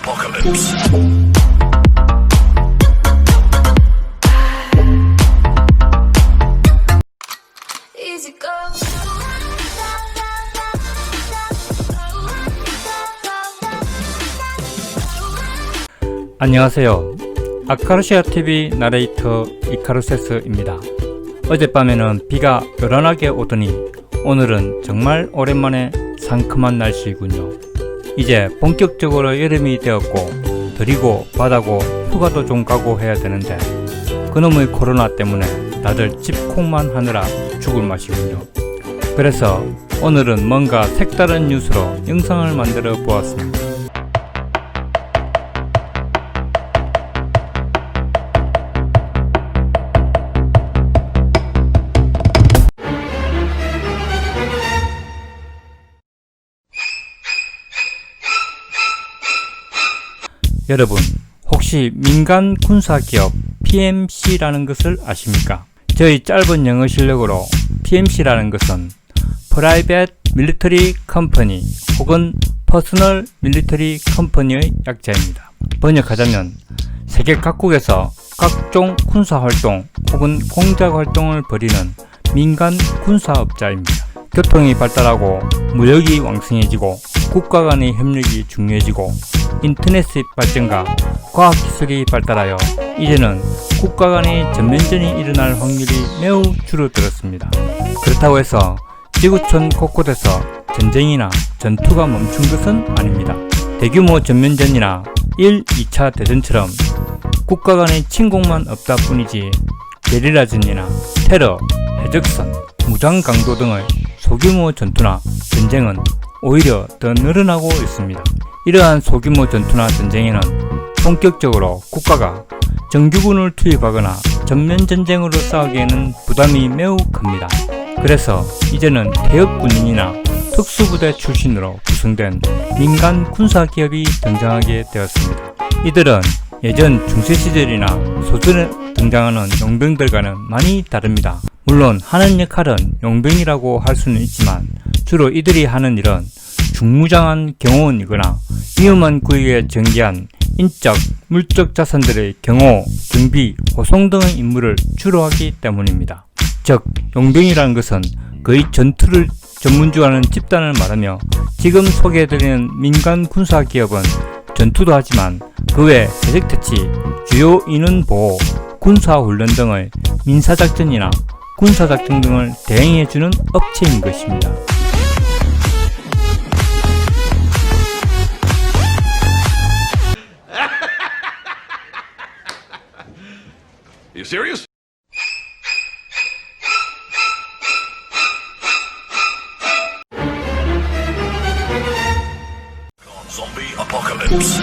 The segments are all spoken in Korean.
apocalypse. Easy go. 안녕하세요. 아카루시아TV 나레이터 이카루세스입니다. 어젯밤에는 비가 요란하게 오더니 오늘은 정말 오랜만에 상큼한 날씨이군요. 이제 본격적으로 여름이 되었고 드리고 바다고 휴가도 좀 가고 해야 되는데 그놈의 코로나 때문에 다들 집콕만 하느라 죽을 맛이군요. 그래서 오늘은 뭔가 색다른 뉴스로 영상을 만들어 보았습니다. 여러분, 혹시 민간 군사기업 PMC라는 것을 아십니까? 저희 짧은 영어 실력으로 PMC라는 것은 Private Military Company 혹은 Personal Military Company의 약자입니다. 번역하자면 세계 각국에서 각종 군사활동 혹은 공작활동을 벌이는 민간 군사업자입니다. 교통이 발달하고 무역이 왕성해지고 국가 간의 협력이 중요해지고 인터넷의 발전과 과학기술이 발달하여 이제는 국가 간의 전면전이 일어날 확률이 매우 줄어들었습니다. 그렇다고 해서 지구촌 곳곳에서 전쟁이나 전투가 멈춘 것은 아닙니다. 대규모 전면전이나 1, 2차 대전처럼 국가 간의 침공만 없다 뿐이지 게릴라전이나 테러, 해적선, 무장 강도 등의 소규모 전투나 전쟁은 오히려 더 늘어나고 있습니다. 이러한 소규모 전투나 전쟁에는 본격적으로 국가가 정규군을 투입하거나 전면전쟁으로 싸우기에는 부담이 매우 큽니다. 그래서 이제는 퇴역군인이나 특수부대 출신으로 구성된 민간 군사기업이 등장하게 되었습니다. 이들은 예전 중세시절이나 소설에 등장하는 용병들과는 많이 다릅니다. 물론 하는 역할은 용병이라고 할 수는 있지만 주로 이들이 하는 일은 중무장한 경호원이거나 위험한 구역에 전개한 인적, 물적 자산들의 경호, 정비, 호송 등의 임무를 주로 하기 때문입니다. 즉, 용병이라는 것은 거의 전투를 전문주하는 집단을 말하며 지금 소개해드리는 민간 군사기업은 전투도 하지만 그 외 해적태치, 주요 인원 보호, 군사훈련 등의 민사작전이나 군사작전 등을 대행해주는 업체인 것입니다. Are you serious? Zombie apocalypse.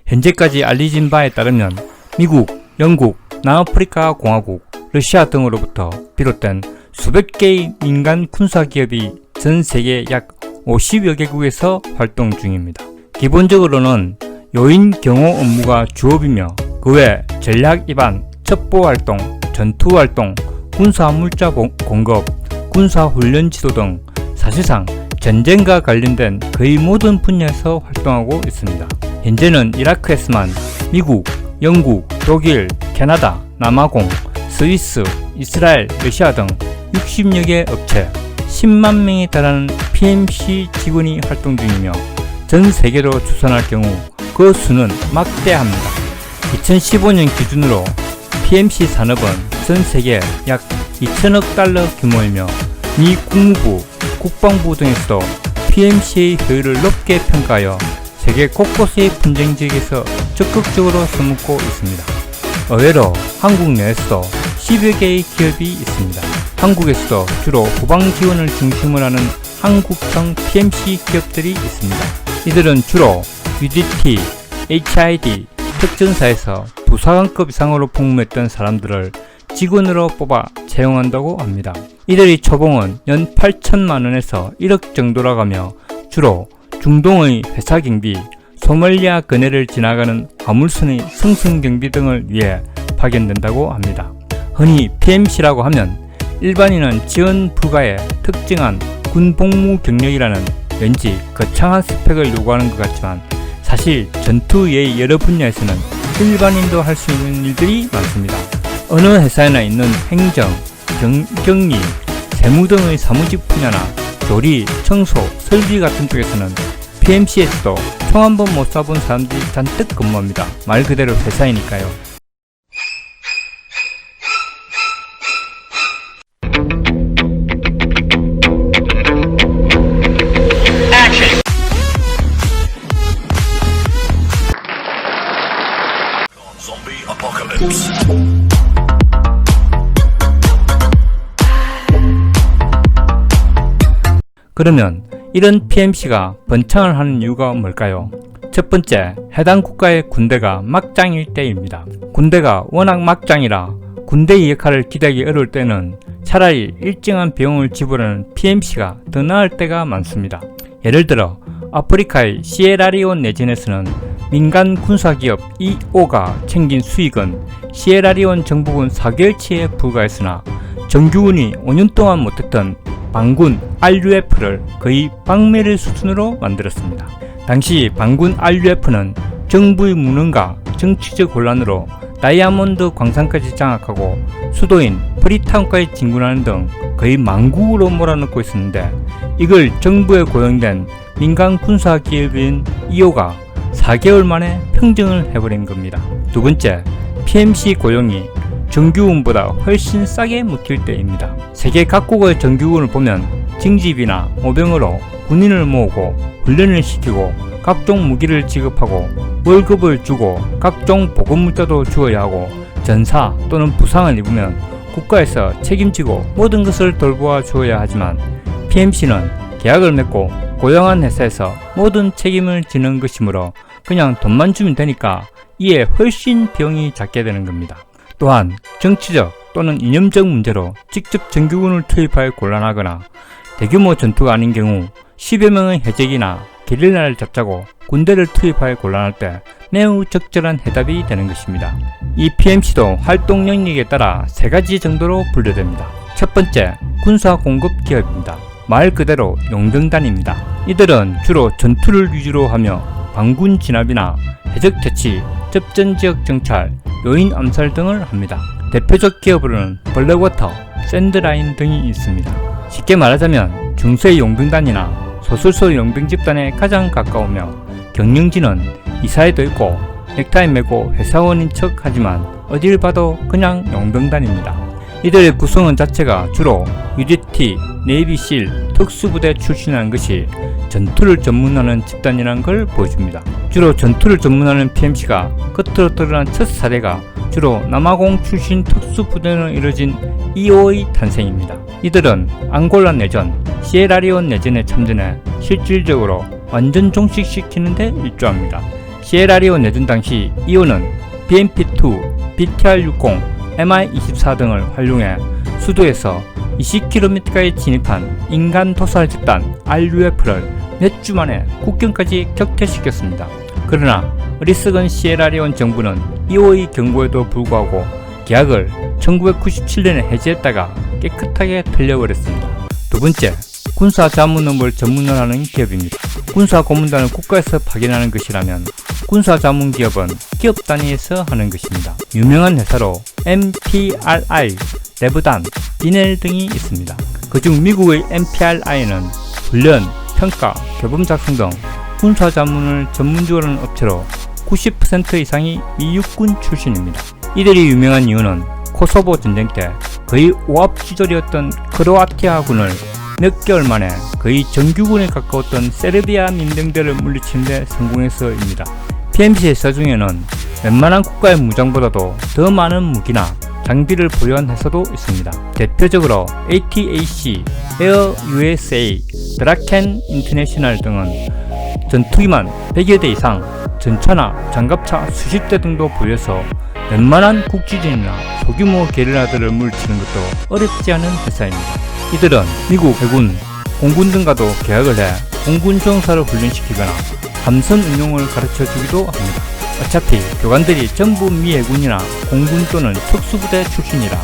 현재까지 알려진 바에 따르면 미국, 영국, 남아프리카 공화국, 러시아 등으로부터 비롯된 수백 개의 민간 군사기업이 전 세계 약 50여 개국에서 활동 중입니다. 기본적으로는 요인 경호 업무가 주업이며 그 외 전략 입안, 첩보활동, 전투활동, 군사물자 공급, 군사훈련 지도 등 사실상 전쟁과 관련된 거의 모든 분야에서 활동하고 있습니다. 현재는 이라크에서만 미국, 영국, 독일, 캐나다, 남아공, 스위스, 이스라엘, 러시아 등 60여 개 업체 10만 명에 달하는 PMC 직원이 활동 중이며 전 세계로 추산할 경우 그 수는 막대합니다. 2015년 기준으로 PMC 산업은 전 세계 약 2천억 달러 규모이며 미 국무부, 국방부 등에서도 PMC의 효율을 높게 평가하여 세계 곳곳의 분쟁 지역에서 적극적으로 써먹고 있습니다. 의외로 한국 내에서도 10여 개의 기업이 있습니다. 한국에서도 주로 후방 지원을 중심으로 하는 한국형 PMC 기업들이 있습니다. 이들은 주로 UDT, HID, 특전사에서 부사관급 이상으로 복무했던 사람들을 직원으로 뽑아 채용한다고 합니다. 이들의 초봉은 연 8천만원에서 1억 정도라고 하며 주로 중동의 회사 경비, 소말리아 근해를 지나가는 화물선의 승승경비 등을 위해 파견된다고 합니다. 흔히 PMC라고 하면 일반인은 지원 불가의 특정한 군 복무 경력이라는 왠지 거창한 스펙을 요구하는 것 같지만 사실 전투 예의 여러 분야에서는 일반인도 할 수 있는 일들이 많습니다. 어느 회사에나 있는 행정, 격리, 세무 등의 사무직 분야나 조리, 청소, 설비 같은 쪽에서는 PMC에서도 총 한 번 못 쏴본 사람들이 잔뜩 근무합니다. 말 그대로 회사이니까요. Zombie apocalypse. 그러면 이런 PMC가 번창을 하는 이유가 뭘까요? 첫 번째, 해당 국가의 군대가 막장일 때입니다. 군대가 워낙 막장이라 군대의 역할을 기대하기 어려울 때는 차라리 일정한 비용을 지불하는 PMC가 더 나을 때가 많습니다. 예를 들어 아프리카의 시에라리온 내전에서는 민간 군사기업 EO가 챙긴 수익은 시에라리온 정부군 4개월치에 불과했으나 정규군이 5년 동안 못했던 반군 RUF를 거의 박멸의 수준으로 만들었습니다. 당시 반군 RUF는 정부의 무능과 정치적 혼란으로 다이아몬드 광산까지 장악하고 수도인 프리타운까지 진군하는 등 거의 망국으로 몰아넣고 있었는데 이걸 정부에 고용된 민간 군사기업인 EO가 4개월 만에 평정을 해버린 겁니다. 두 번째, PMC 고용이 정규군보다 훨씬 싸게 묶일 때입니다. 세계 각국의 정규군을 보면 징집이나 모병으로 군인을 모으고 훈련을 시키고 각종 무기를 지급하고 월급을 주고 각종 보급물자도 주어야 하고 전사 또는 부상을 입으면 국가에서 책임지고 모든 것을 돌보아 주어야 하지만 PMC는 계약을 맺고 고용한 회사에서 모든 책임을 지는 것이므로 그냥 돈만 주면 되니까 이에 훨씬 비용이 작게 되는 겁니다. 또한 정치적 또는 이념적 문제로 직접 정규군을 투입하여 곤란하거나 대규모 전투가 아닌 경우 10여 명의 해적이나 게릴라를 잡자고 군대를 투입하여 곤란할 때 매우 적절한 해답이 되는 것입니다. 이 PMC도 활동 영역에 따라 세 가지 정도로 분류됩니다. 첫 번째, 군사 공급 기업입니다. 말 그대로 용병단입니다. 이들은 주로 전투를 위주로 하며 반군 진압이나 해적 퇴치, 접전 지역 정찰, 요인 암살 등을 합니다. 대표적 기업으로는 블랙워터, 샌드라인 등이 있습니다. 쉽게 말하자면 중세 용병단이나 소술소 용병 집단에 가장 가까우며 경영진은 이사회도 있고 넥타이 메고 회사원인 척 하지만 어딜 봐도 그냥 용병단입니다. 이들의 구성원 자체가 주로 UDT, 네이비실, 특수부대 출신이라는 것이 전투를 전문하는 집단이라는 걸 보여줍니다. 주로 전투를 전문하는 PMC가 겉으로 드러난 첫 사례가 주로 남아공 출신 특수부대로 이루어진 EO의 탄생입니다. 이들은 앙골라 내전, 시에라리온 내전에 참전해 실질적으로 완전 종식시키는 데 일조합니다. 시에라리온 내전 당시 EO는 BMP-2, BTR-60, MI-24 등을 활용해 수도에서 20km까지 진입한 인간 도살 집단 RUF를 몇 주 만에 국경까지 격퇴시켰습니다. 그러나 어리석은 시에라리온 정부는 EO의 경고에도 불구하고 계약을 1997년에 해지했다가 깨끗하게 틀려버렸습니다. 두 번째, 군사 자문 업무를 전문으로 하는 기업입니다. 군사 고문단을 국가에서 파견하는 것이라면 군사 자문 기업은 기업 단위에서 하는 것입니다. 유명한 회사로 MPRI, 레브단, 비넬 등이 있습니다. 그중 미국의 MPRI는 훈련, 평가, 교범 작성 등 군사 자문을 전문적으로 하는 업체로 90% 이상이 미 육군 출신입니다. 이들이 유명한 이유는 코소보 전쟁 때 거의 오합지졸이었던 크로아티아군을 몇 개월 만에 거의 정규군에 가까웠던 세르비아 민병대를 물리치는 데 성공해서입니다. PMC 회사 중에는 웬만한 국가의 무장보다도 더 많은 무기나 장비를 보유한 회사도 있습니다. 대표적으로 ATAC, 에어 USA, 드라켄 인터내셔널 등은 전투기만 100여 대 이상, 전차나 장갑차 수십 대 등도 보유해서 웬만한 국지진이나 소규모 게릴라들을 물리치는 것도 어렵지 않은 회사입니다. 이들은 미국 해군, 공군 등과도 계약을 해 공군 수용사를 훈련시키거나 함선 운용을 가르쳐 주기도 합니다. 어차피 교관들이 전부 미해군이나 공군 또는 특수부대 출신이라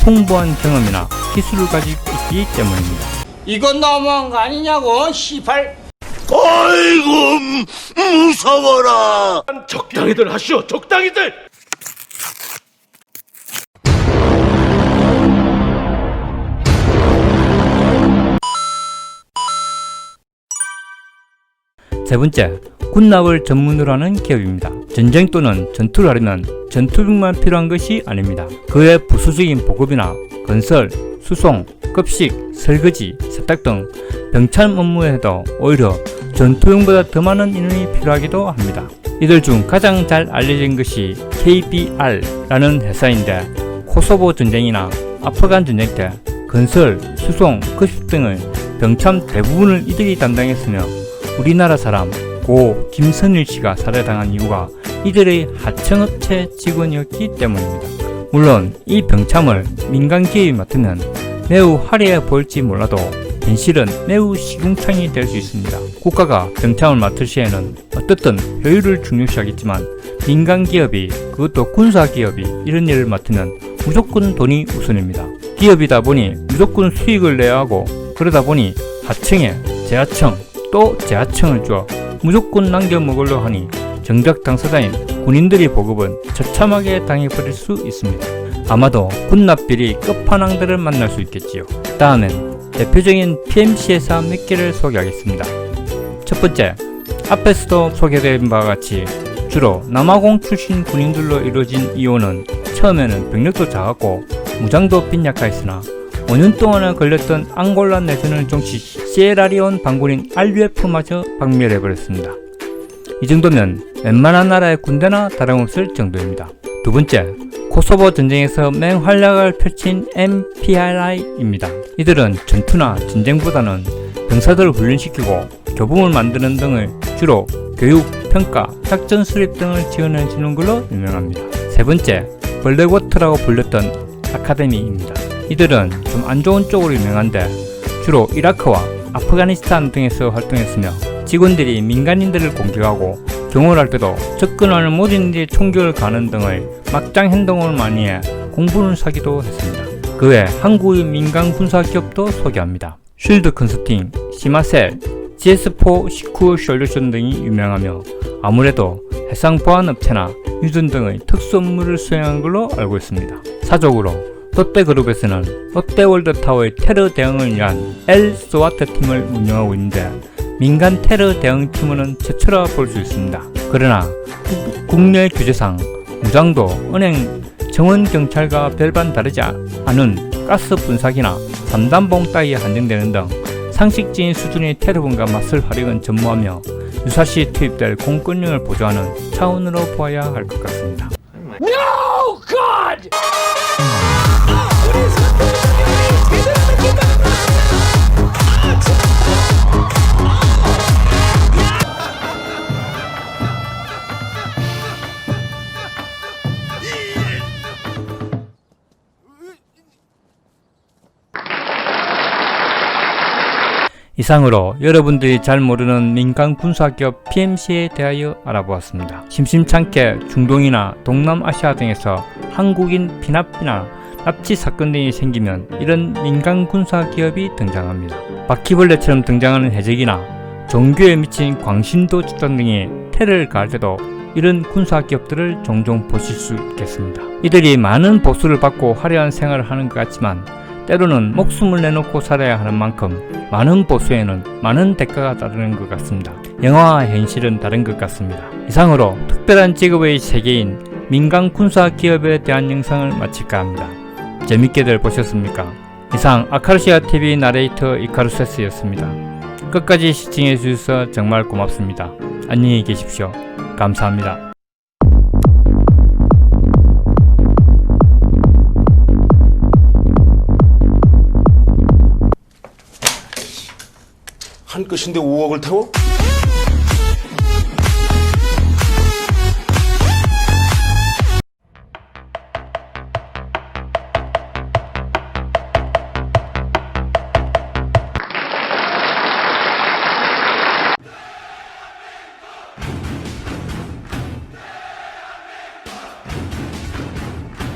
풍부한 경험이나 기술을 가지고 있기 때문입니다. 이건 너무한 거 아니냐고, 시발. 아이고 무서워라. 적당히들 하시오, 적당히들! 세 번째, 군납을 전문으로 하는 기업입니다. 전쟁 또는 전투를 하려면 전투병만 필요한 것이 아닙니다. 그의 부수적인 보급이나 건설, 수송, 급식, 설거지, 세탁 등 병참 업무에도 오히려 전투용보다 더 많은 인원이 필요하기도 합니다. 이들 중 가장 잘 알려진 것이 KBR라는 회사인데, 코소보 전쟁이나 아프간 전쟁 때 건설, 수송, 급식 등의 병참 대부분을 이들이 담당했으며, 우리나라 사람 고 김선일 씨가 살해당한 이유가 이들의 하청업체 직원이었기 때문입니다. 물론 이 병참을 민간 기업이 맡으면 매우 화려해 보일지 몰라도 현실은 매우 시궁창이 될 수 있습니다. 국가가 병참을 맡을 시에는 어떻든 효율을 중요시하겠지만, 민간 기업이, 그것도 군사 기업이 이런 일을 맡으면 무조건 돈이 우선입니다. 기업이다 보니 무조건 수익을 내야 하고, 그러다 보니 하청에 재하청 또 재하청을 줘 무조건 남겨 먹으려 하니 정작 당사자인 군인들이 보급은 처참하게 당해버릴 수 있습니다. 아마도 군납비리 끝판왕들을 만날 수 있겠지요. 다음엔 대표적인 PMC 회사 몇 개를 소개하겠습니다. 첫 번째, 앞에서도 소개된 바와 같이 주로 남아공 출신 군인들로 이루어진 이호는 처음에는 병력도 작았고 무장도 빈약하였으나 5년 동안에 걸렸던 앙골라 내전을 종치 시에라리온 반군인 RUF마저 박멸해버렸습니다. 이 정도면 웬만한 나라의 군대나 다름없을 정도입니다. 두 번째, 코소보 전쟁에서 맹활약을 펼친 MPRI입니다. 이들은 전투나 전쟁보다는 병사들을 훈련시키고 교범을 만드는 등을 주로 교육, 평가, 작전 수립 등을 지원해주는 걸로 유명합니다. 세 번째, 블랙워터라고 불렸던 아카데미입니다. 이들은 좀 안 좋은 쪽으로 유명한데 주로 이라크와 아프가니스탄 등에서 활동했으며, 직원들이 민간인들을 공격하고 경호를 할 때도 접근하는 모든들이 총격을 가는 등의 막장 행동을 많이 해 공분을 사기도 했습니다. 그 외 한국의 민간 군사 기업도 소개합니다. 쉴드 컨설팅, 시마셀, GS4 시큐어 솔루션 등이 유명하며, 아무래도 해상 보안 업체나 유전 등의 특수 업무를 수행한 걸로 알고 있습니다. 사적으로 롯데그룹에서는 롯데월드타워의 테러 대응을 위한 L-SWAT 팀을 운영하고 있는데, 민간 테러 대응팀은 최초라 볼 수 있습니다. 그러나 국내 규제상 무장도 은행, 정원경찰과 별반 다르지 않은 가스 분사기나 3단봉 따위에 한정되는 등 상식적인 수준의 테러군과 맞설 화력은 전무하며 유사시 투입될 공권력을 보조하는 차원으로 보아야 할 것 같습니다. No, God! 이상으로 여러분들이 잘 모르는 민간 군사기업 PMC에 대하여 알아보았습니다. 심심찮게 중동이나 동남아시아 등에서 한국인 피납이나 납치 사건 등이 생기면 이런 민간 군사기업이 등장합니다. 바퀴벌레처럼 등장하는 해적이나 종교에 미친 광신도 집단 등이 테러를 가할 때도 이런 군사기업들을 종종 보실 수 있겠습니다. 이들이 많은 보수를 받고 화려한 생활을 하는 것 같지만, 때로는 목숨을 내놓고 살아야 하는 만큼 많은 보수에는 많은 대가가 따르는 것 같습니다. 영화와 현실은 다른 것 같습니다. 이상으로 특별한 직업의 세계인 민간 군사 기업에 대한 영상을 마칠까 합니다. 재밌게들 보셨습니까? 이상 아카르시아 TV 나레이터 이카루세스였습니다. 끝까지 시청해 주셔서 정말 고맙습니다. 안녕히 계십시오. 감사합니다. 한 끝인데 5억을 태워?